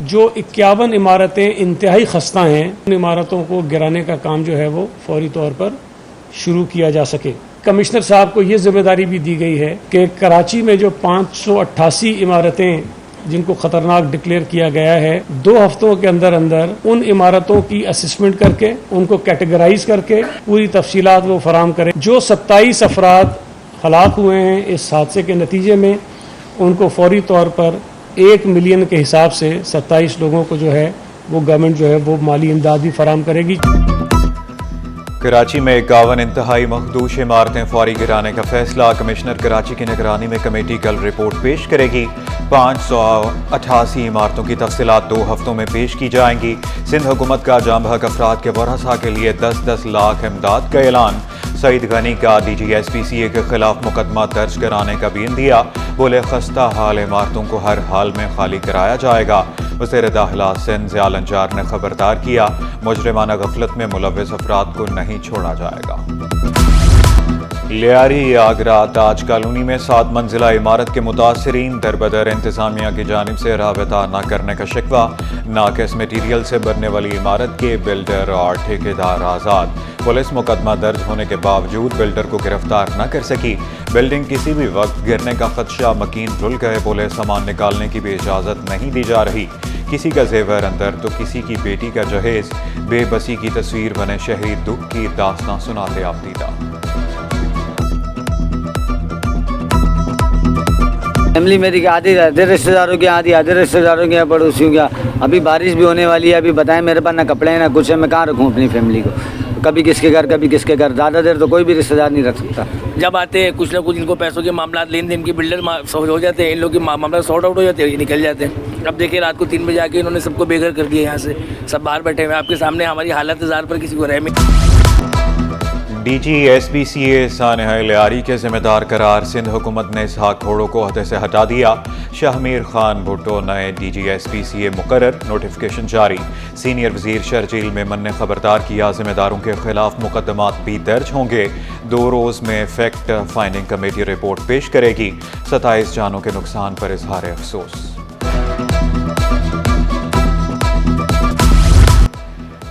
जो 51 इमारतें इंतहाई खस्ता हैं, उन इमारतों को गिराने का काम जो है वो फौरी तौर पर शुरू किया जा सके। कमिश्नर साहब को ये जिम्मेदारी भी दी गई है कि कराची में जो 588 इमारतें जिनको खतरनाक डिक्लेयर किया गया है, 2 हफ्तों के अंदर अंदर उन इमारतों की असेसमेंट करके उनको कैटेगराइज करके पूरी तफसीलात वो फराम करें। जो 27 अफराद हलाक हुए हैं इस हादसे के नतीजे में, उनको फौरी तौर पर 1 मिलियन के हिसाब से 27 लोगों को जो है वो गवर्नमेंट जो है वो माली इमदाद भी फराम करेगी। कराची में 51 इंतहाई मखदूश इमारतें फौरी गिराने का फैसला। कमिश्नर कराची की निगरानी में कमेटी कल रिपोर्ट पेश करेगी। 588 इमारतों की तफसीलात 2 हफ्तों में पेश की जाएंगी। सिंध हुकूमत का जाम बहक अफराद के वरसा के लिए 10-10 लाख इमदाद का ऐलान। सईद गनी का DGSPCA के खिलाफ मुकदमा दर्ज कराने का भी इंदिया। बोले खस्ता हाल इमारतों को हर हाल में खाली कराया जाएगा। वज़ीर दाखिला सिंध ज़ियाल अंजार ने खबरदार किया, मुजरिमाना गफलत में मुलव्विस अफराद को नहीं छोड़ा जाएगा। लियारी आगरा ताज कॉलोनी में 7 मंजिला इमारत के मुतासरीन दरबदर इंतजामिया की जानिब से राबता न करने का शिकवा। नाकिस मटीरियल से बनने वाली इमारत के बिल्डर और ठेकेदार आज़ाद। पुलिस मुकदमा दर्ज होने के बावजूद बिल्डर को गिरफ्तार न कर सकी। बिल्डिंग किसी भी वक्त गिरने का खदशा, मकीन रुल गए। बोले सामान निकालने की भी इजाज़त नहीं दी जा रही। किसी का जेवर अंदर तो किसी की बेटी का जहेज। बेबसी की तस्वीर बने शहरी दुख की दास्तां सुनाते आपदीदा। फैमिली मेरी आधी रिश्तेदारों की, आधे रिश्तेदारों के, पड़ोसियों के। अभी बारिश भी होने वाली है। अभी बताएं, मेरे पास ना कपड़े हैं ना कुछ है, मैं कहाँ रखूँ अपनी फैमिली को। कभी किसके घर कभी किसके घर, ज़्यादा देर तो कोई भी रिश्तेदार नहीं रख सकता। जब आते हैं कुछ ना कुछ इनको पैसों के मामला, लेन देन की बिल्डर हो जाते हैं, इन लोग के मामला सॉर्ट आउट हो जाते हैं, ये निकल जाते हैं। अब देखिए रात को 3 बजे आके इन्होंने सबको बेघर कर दिया। यहाँ से सब बाहर बैठे हुए आपके सामने। हमारी हालत ज़ार पर किसी को रहमी। DGSPCA सानहा लियारी के जिम्मेदार करार सिंध हुकूमत ने इसहाक घोड़ों को अहदे से हटा दिया। शाहमीर खान भुट्टो नए DGSPCA मुकर्रर, नोटिफिकेशन जारी। सीनियर वजीर शर्जील मेमन ने खबरदार किया, जिम्मेदारों के खिलाफ मुकदमात भी दर्ज होंगे। 2 रोज में फैक्ट फाइंडिंग कमेटी रिपोर्ट पेश करेगी। 27 जानों के नुकसान पर इजहार अफसोस।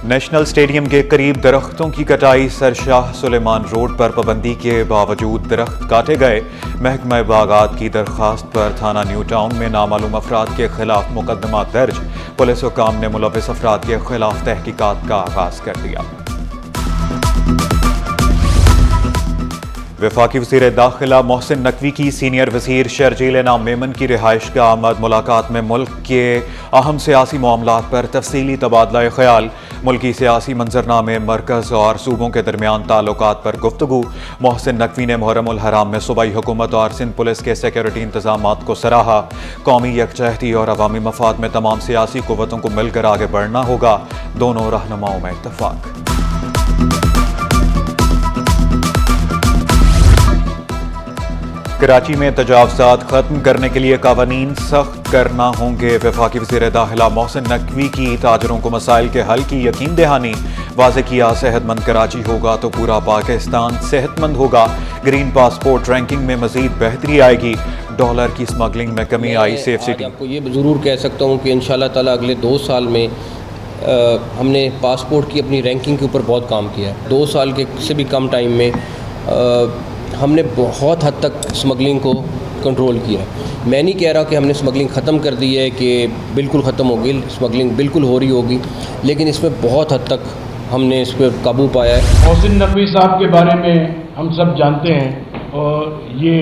नेशनल स्टेडियम के करीब दरख्तों की कटाई। सर शाह सुलेमान रोड पर पाबंदी के बावजूद दरख्त काटे गए। महकमा बागात की दरख्वास्त पर थाना न्यू टाउन में नामालूम अफराद के खिलाफ मुकदमा दर्ज। पुलिस हुकाम ने मुलव्विस अफराद के खिलाफ तहकीकात का आगाज कर दिया। वफाकी वज़ीर दाखिला मोहसिन नकवी की सीनियर वज़ीर शर्जील नाम मेमन की रिहाइश का आमद मुलाकात में मुल्क के अहम सियासी मामलात पर तफसीली तबादला ख्याल। मुल्की सियासी मंजरनामे, मरकज़ और सूबों के दरमियान ताल्लुकात पर गुफ्तगू। मोहसिन नकवी ने मुहर्रमुल हराम में सूबाई हुकूमत और सिंध पुलिस के सिक्योरिटी इंतजामात को सराहा। कौमी यकजहती और अवामी मफाद में तमाम सियासी कुव्वतों को मिलकर आगे बढ़ना होगा। दोनों रहनुमाओं में इत्तफाक। कराची में तजावज़ात खत्म करने के लिए कावानीन सख्त करना होंगे। वफाकी वज़ीर दाखिला मोहसिन नकवी की ताजरों को मसाइल के हल की यकीन दहानी। वाज़े किया, सेहतमंद कराची होगा तो पूरा पाकिस्तान सेहतमंद होगा। ग्रीन पासपोर्ट रैंकिंग में मजीद बेहतरी आएगी। डॉलर की स्मगलिंग में कमी आई। Safe city. आपको ये ज़रूर कह सकता हूँ कि इंशाल्लाह ताला अगले 2 साल में हमने पासपोर्ट की अपनी रैंकिंग के ऊपर बहुत काम किया है। 2 साल के से भी कम टाइम में हमने बहुत हद तक स्मगलिंग को कंट्रोल किया है। मैं नहीं कह रहा कि हमने स्मगलिंग ख़त्म कर दी है, कि बिल्कुल ख़त्म होगी, स्मगलिंग बिल्कुल हो रही होगी, लेकिन इसमें बहुत हद तक हमने इस पर काबू पाया है। मोहसिन नकवी साहब के बारे में हम सब जानते हैं और ये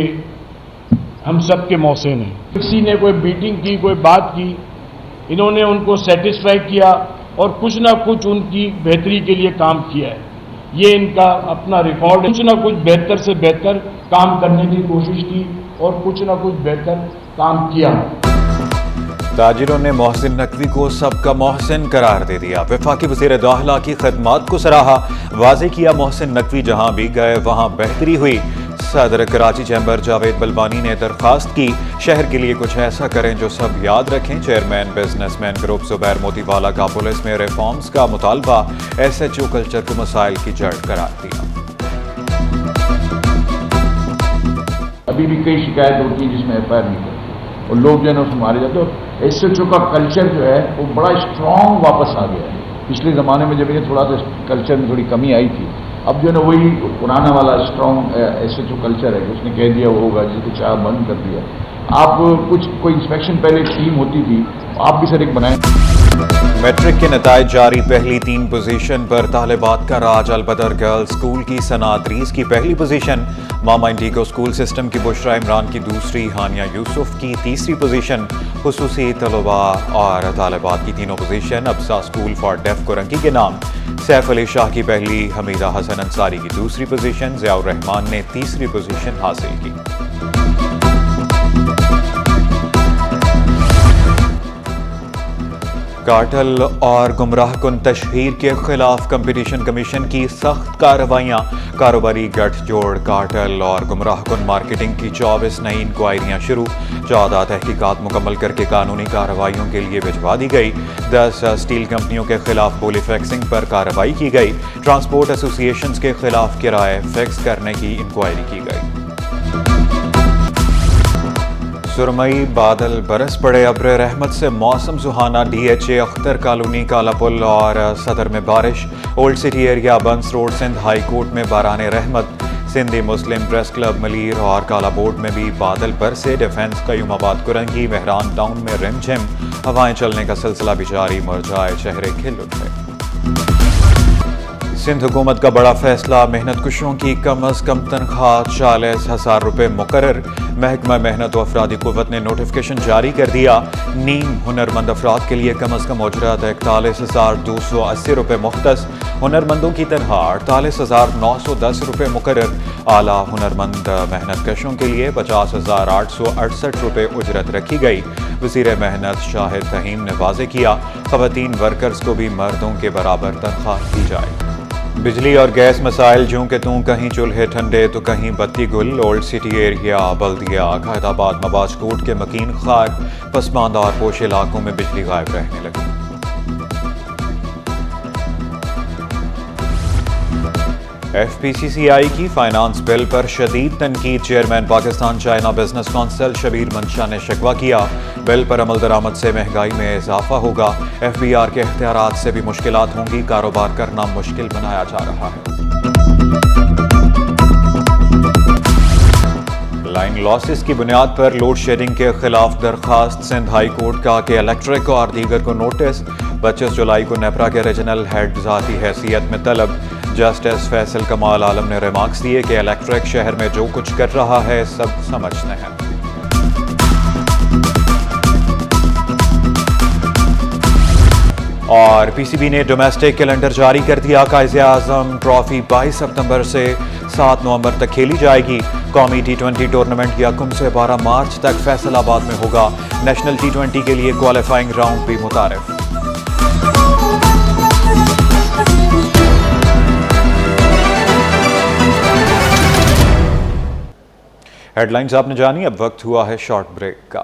हम सब के मोहसिन हैं। किसी ने कोई मीटिंग की, कोई बात की, इन्होंने उनको सेटिस्फाई किया और कुछ ना कुछ उनकी बेहतरी के लिए काम किया है। ये इनका अपना रिकॉर्ड है। कुछ ना कुछ बेहतर से बेहतर काम करने की कोशिश की और कुछ ना कुछ बेहतर काम किया। ताजिरों ने मोहसिन नकवी को सबका मोहसिन करार दे दिया। वफाकी वज़ीर दाखिला की खदमात को सराहा। वाज़े किया, मोहसिन नकवी जहां भी गए वहां बेहतरी हुई। सदर कराची चैम्बर जावेद बलबानी ने दरख्वास्त की, शहर के लिए कुछ ऐसा करें जो सब याद रखें। Chairman businessman group Zubair Motiwala का पुलिस में रिफॉर्म्स का मुतालबा। SHO कल्चर को मसाइल की जड़ करार दिया। अभी भी कई शिकायत होती है जिसमें FIR नहीं करती। और लोग जो है ना उसमें मारे जाते हैं। SHO का कल्चर जो है वो बड़ा स्ट्रॉन्ग वापस आ गया है। पिछले ज़माने में जब ये थोड़ा सा कल्चर में थोड़ी कमी आई थी, अब जो है ना वही पुराना वाला स्ट्रॉन्ग SHO कल्चर है कि उसने कह दिया वो होगा, जिसको चाह बंद कर दिया। आप कोई इंस्पेक्शन पहले टीम होती थी, आप भी सर एक बनाएं। मैट्रिक के नताइज जारी, पहली 3 पोजीशन पर तालिबात का राज। अलबदर गर्ल्स स्कूल की सनात रीस की पहली पोजीशन, मामा इंडिगो स्कूल सिस्टम की बुशरा इमरान की दूसरी, हानिया यूसुफ की तीसरी पोजीशन, खुसूसी तलबा और तालिबात की तीनों पोजीशन अब्सा स्कूल फॉर डेफ कोरंकी के नाम। सैफ अली शाह की पहली, हमीदा हसन अंसारी की दूसरी पोजीशन, ज़ियाउर रहमान ने तीसरी पोजीशन हासिल की। कार्टेल और गुमराह कुन तशहीर के खिलाफ कंपटीशन कमीशन की सख्त कार्रवाइयाँ। कारोबारी गठजोड़ कार्टेल और गुमराह कुन मार्केटिंग की 24 नई इंक्वायरियाँ शुरू। 14 तहकीकात मुकम्मल करके कानूनी कार्रवाइयों के लिए भिजवा दी गई। 10 स्टील कंपनियों के खिलाफ बोली फिक्सिंग पर कार्रवाई की गई। ट्रांसपोर्ट एसोसिएशंस के खिलाफ किराए फिक्स करने की इंक्वायरी की गई। सुरमई बादल बरस पड़े, अब्र रहमत से मौसम सुहाना। DHA अख्तर कॉलोनी, काला पुल और सदर में बारिश। ओल्ड सिटी एरिया, बंस रोड, सिंध हाई कोर्ट में बाराने रहमत। सिंधी मुस्लिम प्रेस क्लब मलीर और काला बोर्ड में भी बादल बरसे। डिफेंस कयूमाबाद कुरंगी, मेहरान टाउन में रिमझिम हवाएं चलने का सिलसिला भी जारी। मुरझाए चेहरे खिल उठे। सिंध हुकूमत का बड़ा फैसला, मेहनत कुशों की कम अज कम तनख्वाह 40,000 रुपये मुकर्रर। महकमा मेहनत व अफरादी कुव्वत ने नोटिफिकेशन जारी कर दिया। नीम हुनरमंद अफराद के लिए कम अज कम उजरत 41,280 रुपये मुख्तस। हुनरमंदों की तनख्वाह 48,910 रुपये मुकर्रर। आला हुनरमंद मेहनत कशों के लिए 50,868 रुपये उजरत रखी गई। वज़ीर मेहनत शाहिद तहीम ने वाज़े किया, ख़वातीन वर्कर्स को भी मर्दों के बराबर तनख्वाह दी जाए। बिजली और गैस मसाइल, जूं के तूं कहीं चूल्हे ठंडे तो कहीं बत्ती गुल। ओल्ड सिटी एरिया, बल्दिया, खैदाबाद, मबाजकोट के मकीन खाक। पसमानदा और पोश इलाकों में बिजली गायब रहने लगी। FPCCI की फाइनेंस बिल पर शदीद तनकीद। Chairman Pakistan China business council Shabbir Mansha ने शिकवा किया। बिल पर अमल दरामद से महंगाई में इजाफा होगा। FBR के इख्तियारात से भी मुश्किलात होंगी। कारोबार करना मुश्किल बनाया जा रहा है। लाइन लॉसेस की बुनियाद पर लोड शेडिंग के खिलाफ दरखास्त। सिंध हाई कोर्ट का कि इलेक्ट्रिक और दीगर को नोटिस। 25 जुलाई को नेपरा के रीजनल हेड ज़ाती हैसियत में तलब। जस्टिस फैसल कमाल आलम ने रिमार्क्स दिए कि इलेक्ट्रिक शहर में जो कुछ कर रहा है सब समझते हैं। और PCB ने डोमेस्टिक कैलेंडर जारी कर दिया। कायज़े-ए-आज़म ट्रॉफी 22 सितंबर से 7 नवंबर तक खेली जाएगी। कौमी T20 टूर्नामेंट 1 से 12 मार्च तक फैसलाबाद में होगा। नेशनल T20 के लिए क्वालिफाइंग राउंड भी मुतारिफ। हेडलाइंस आपने जानी, अब वक्त हुआ है शॉर्ट ब्रेक का।